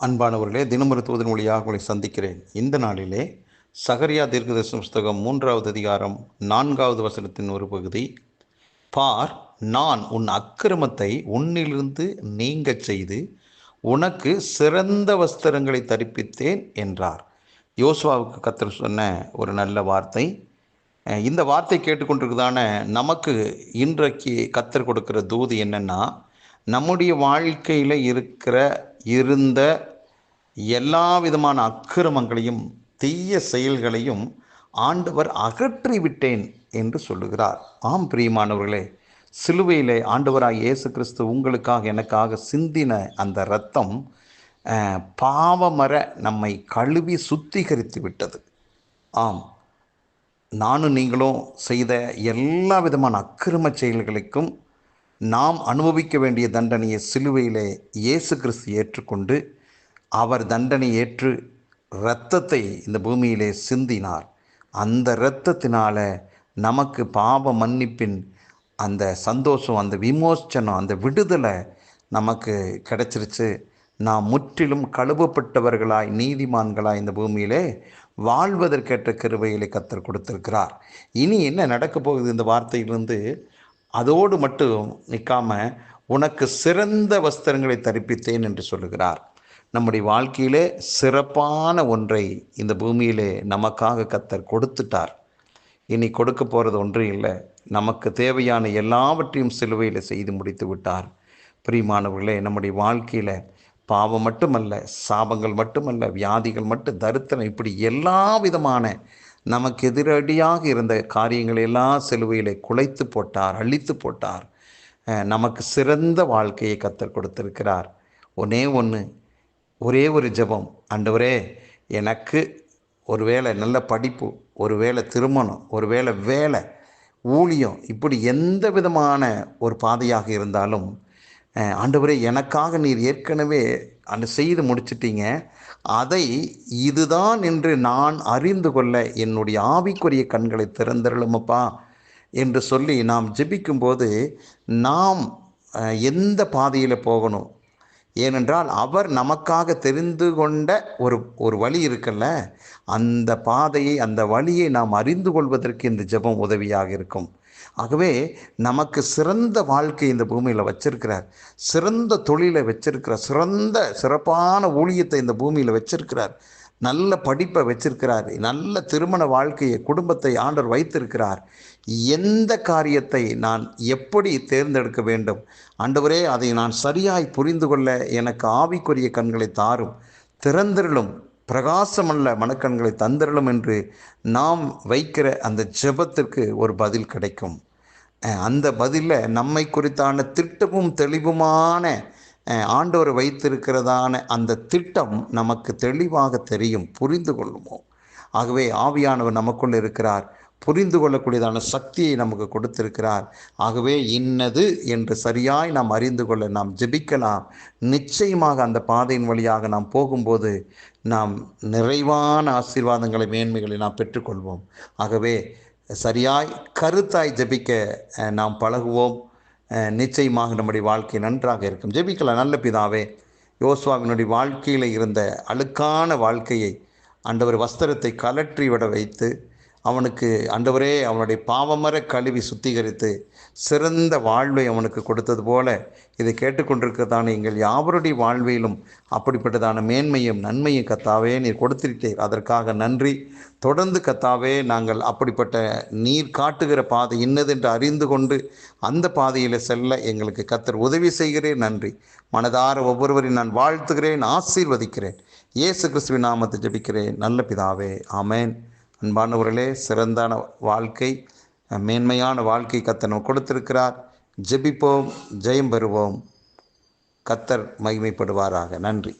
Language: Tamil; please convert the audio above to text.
அன்பானவர்களே, தினமொரு தூதன் வழியாக உங்களை சந்திக்கிறேன். இந்த நாளிலே சகரியா தீர்க்கதரிசன புஸ்தகம் 3வது அதிகாரம் 4வது வசனத்தின் ஒரு பகுதி, பார், நான் உன் அக்கிரமத்தை உன்னிலிருந்து நீங்கச் செய்து உனக்கு சிறந்த வஸ்திரங்களை தரிப்பித்தேன் என்றார். யோசுவாவுக்கு கர்த்தர் சொன்ன ஒரு நல்ல வார்த்தை. இந்த வார்த்தை கேட்டுக்கொண்டிருக்கிறதான நமக்கு இன்றைக்கு கர்த்தர் கொடுக்கிற தூது என்னன்னா, நம்முடைய வாழ்க்கையில் இருந்த எல்லா விதமான அக்கிரமங்களையும் தீய செயல்களையும் ஆண்டவர் அகற்றிவிட்டேன் என்று சொல்லுகிறார். ஆம் பிரியமானவர்களே, சிலுவையிலே ஆண்டவராக இயேசு கிறிஸ்து உங்களுக்காக எனக்காக சிந்தின அந்த இரத்தம் பாவமர நம்மை கழுவி சுத்திகரித்து விட்டது. ஆம், நானும் நீங்களும் செய்த எல்லா விதமான அக்கிரம செயல்களுக்கும் நாம் அனுபவிக்க வேண்டிய தண்டனையை சிலுவையிலே இயேசு கிறிஸ்து ஏற்றுக்கொண்டு அவர் தண்டனை ஏற்று இரத்தத்தை இந்த பூமியிலே சிந்தினார். அந்த இரத்தத்தினால நமக்கு பாவ மன்னிப்பின் அந்த சந்தோஷம், அந்த விமோச்சனம், அந்த விடுதலை நமக்கு கிடைச்சிருச்சு. நாம் முற்றிலும் கழுவப்பட்டவர்களாய் நீதிமான்களாய் இந்த பூமியிலே வாழ்வதற்கேற்ற கிருபையிலே கர்த்தர் கொடுத்திருக்கிறார். இனி என்ன நடக்க போகுது? இந்த வார்த்தையிலிருந்து அதோடு மட்டும் நிற்காம உனக்கு சிறந்த வஸ்திரங்களை தரிப்பித்தேன் என்று சொல்லுகிறார். நம்முடைய வாழ்க்கையிலே சிறப்பான ஒன்றை இந்த பூமியிலே நமக்காக கர்த்தர் கொடுத்துட்டார். இனி கொடுக்க போகிறது ஒன்றும் இல்லை, நமக்கு தேவையான எல்லாவற்றையும் சிலுவையில் செய்து முடித்து விட்டார். பிரியமானவர்களே, நம்முடைய வாழ்க்கையில் பாவம் மட்டுமல்ல, சாபங்கள் மட்டுமல்ல, வியாதிகள் மட்டும், தரித்திரம், இப்படி எல்லா விதமான நமக்கு எதிரடியாக இருந்த காரியங்களெல்லாம் சிலுவையிலே குலைத்து போட்டார், அழித்து போட்டார். நமக்கு சிறந்த வாழ்க்கையை கர்த்தர் கொடுத்திருக்கிறார். ஒரே ஒரு ஜெபம், ஆண்டவரே, எனக்கு ஒருவேளை நல்ல படிப்பு, ஒருவேளை திருமணம், ஒருவேளை வேலை, ஊழியம், இப்படி எந்த விதமான ஒரு பாதையாக இருந்தாலும் ஆண்டவரே, எனக்காக நீர் ஏற்கனவே செய்து முடிச்சிட்டீங்க, அதை இதுதான் என்று நான் அறிந்து கொள்ள என்னுடைய ஆவிக்குரிய கண்களை திறந்தருளுமப்பா என்று சொல்லி நாம் ஜெபிக்கும்போது நாம் எந்த பாதையில் போகணும்? ஏனென்றால் அவர் நமக்காக தெரிந்து கொண்ட ஒரு வழி இருக்குல்ல, அந்த பாதையை, அந்த வழியை நாம் அறிந்து கொள்வதற்கு இந்த ஜெபம் உதவியாக இருக்கும். ஆகவே நமக்கு சிறந்த வாழ்க்கை இந்த பூமியில் வச்சிருக்கிறார், சிறந்த தொழிலை வச்சிருக்கிறார், சிறப்பான ஊழியத்தை இந்த பூமியில் வச்சிருக்கிறார், நல்ல படிப்பை வச்சிருக்கிறார், நல்ல திருமண வாழ்க்கையை, குடும்பத்தை ஆண்டவர் வைத்திருக்கிறார். எந்த காரியத்தை நான் எப்படி தேர்ந்தெடுக்க வேண்டும்? ஆண்டவரே, அதை நான் சரியாய் புரிந்து கொள்ள எனக்கு ஆவிக்குரிய கண்களை தாரும், திறந்திரளும், பிரகாசமல்ல மனக்கண்களை தந்திரளும் என்று நாம் வைக்கிற அந்த ஜெபத்திற்கு ஒரு பதில் கிடைக்கும். அந்த பதிலில் நம்மை குறித்தான திட்டமும் தெளிவுமான ஆண்டவர் வைத்திருக்கிறதான அந்த திட்டம் நமக்கு தெளிவாக தெரியும், புரிந்து கொள்ளுவோம். ஆகவே ஆவியானவர் நமக்குள் இருக்கிறார், புரிந்து கொள்ளக்கூடியதான சக்தியை நமக்கு கொடுத்திருக்கிறார். ஆகவே இன்னது என்று சரியாய் நாம் அறிந்து கொள்ள நாம் ஜெபிக்கலாம். நிச்சயமாக அந்த பாதையின் வழியாக நாம் போகும்போது நாம் நிறைவான ஆசீர்வாதங்களை, மேன்மைகளை நாம் பெற்றுக்கொள்வோம். ஆகவே சரியாய் கருத்தாய் ஜெபிக்க நாம் பழகுவோம். நிச்சயமாக நம்முடைய வாழ்க்கை நன்றாக இருக்கும். ஜெபிக்கலாம். நல்ல பிதாவே, யோசுவாவினுடைய வாழ்க்கையில் இருந்த அழுக்கான வாழ்க்கையை ஆண்டவர் வஸ்திரத்தை கலற்றி விட வைத்து அவனுக்கு ஆண்டவரே அவனுடைய பாவமர கழுவி சுத்திகரித்து சிறந்த வாழ்வை அவனுக்கு கொடுத்தது போல இதை கேட்டுக்கொண்டிருக்கிறதான எங்கள் யாவருடைய வாழ்விலும் அப்படிப்பட்டதான மேன்மையும் நன்மையும் கர்த்தாவே நீர் கொடுத்திருக்கிறீர். அதற்காக நன்றி. தொடர்ந்து கர்த்தாவே, நாங்கள் அப்படிப்பட்ட நீர் காட்டுகிற பாதை இன்னதென்று அறிந்து கொண்டு அந்த பாதையில் செல்ல எங்களுக்கு கர்த்தர் உதவி செய்கிறேன். நன்றி. மனதார ஒவ்வொருவரையும் நான் வாழ்த்துகிறேன், ஆசீர்வதிக்கிறேன். இயேசு கிறிஸ்துவின் நாமத்தை ஜெபிக்கிறேன் நல்ல பிதாவே, ஆமேன். அன்பானவர்களே, சிறந்தான வாழ்க்கை, மேன்மையான வாழ்க்கை கர்த்தர் நமக்கு கொடுத்திருக்கிறார். ஜெபிப்போம், ஜெயம் பெறுவோம். கர்த்தர் மகிமைப்படுவாராக. நன்றி.